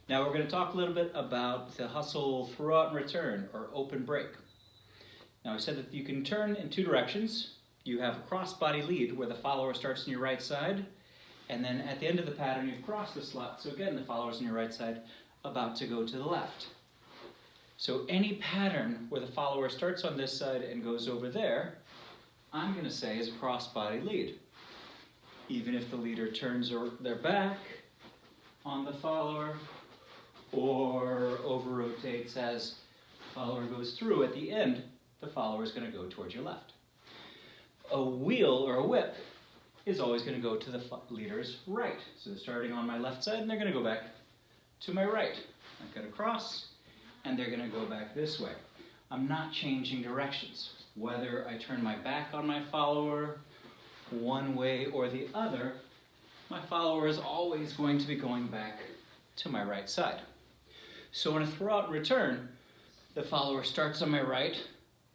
Now we're going to talk a little bit about the hustle throw-out and return, or open break. Now I said that you can turn in two directions. You have a cross-body lead where the follower starts on your right side, and then at the end of the pattern you've crossed the slot, so again the follower's on your right side, about to go to the left. So any pattern where the follower starts on this side and goes over there, I'm going to say is a cross-body lead. Even if the leader turns their back on the follower, or over-rotates as the follower goes through, at the end, the follower is going to go towards your left. A wheel or a whip is always going to go to the leader's right. So they're starting on my left side, and they're going to go back to my right. I'm going to cross, and they're going to go back this way. I'm not changing directions. Whether I turn my back on my follower one way or the other, my follower is always going to be going back to my right side. So in a throw-out and return, the follower starts on my right,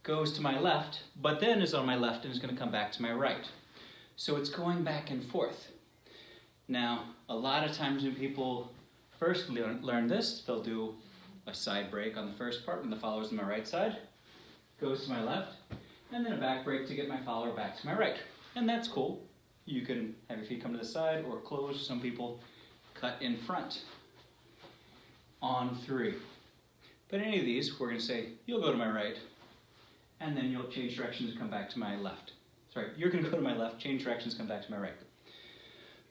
goes to my left, but then is on my left and is going to come back to my right. So it's going back and forth. Now, a lot of times when people first learn this, they'll do a side break on the first part when the follower's on my right side, goes to my left, and then a back break to get my follower back to my right. And that's cool. You can have your feet come to the side or close. Some people cut in front on 3. But any of these, we're going to say, you'll go to my right, and then you'll change directions and come back to my left. Sorry, you're going to go to my left, change directions, come back to my right.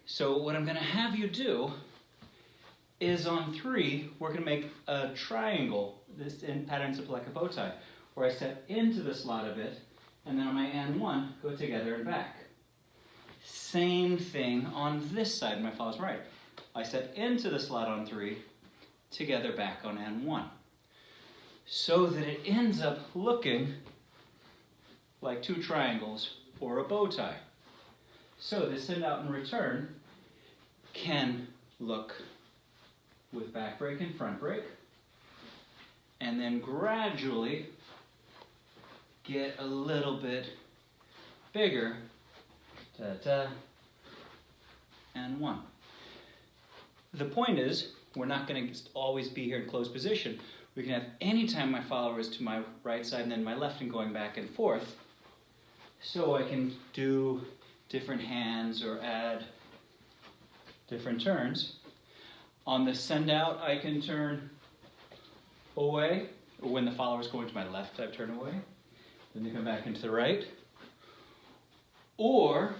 So what I'm going to have you do is on 3, we're going to make a triangle. This in patterns up like a bow tie, where I step into the slot a bit, and then on my N1, go together and back. Same thing on this side, my follower's right. I step into the slot on 3, together back on N1. So that it ends up looking like 2 triangles or a bow tie. So the send out and return can look with back break and front break, and then gradually get a little bit bigger, ta-ta, and 1. The point is, we're not going to always be here in closed position. We can have any time my follower is to my right side and then my left and going back and forth. So I can do different hands or add different turns. On the send out, I can turn away. When the follower is going to my left, I turn away. Then they come back into the right. Or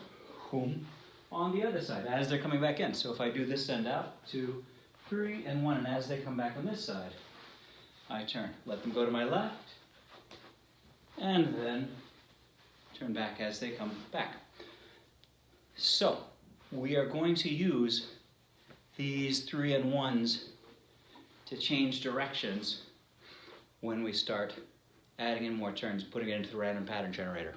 on the other side, as they're coming back in. So if I do this send out, 2, 3, and 1, and as they come back on this side, I turn. Let them go to my left, and then turn back as they come back. So we are going to use these 3 and 1s to change directions when we start adding in more turns, putting it into the random pattern generator.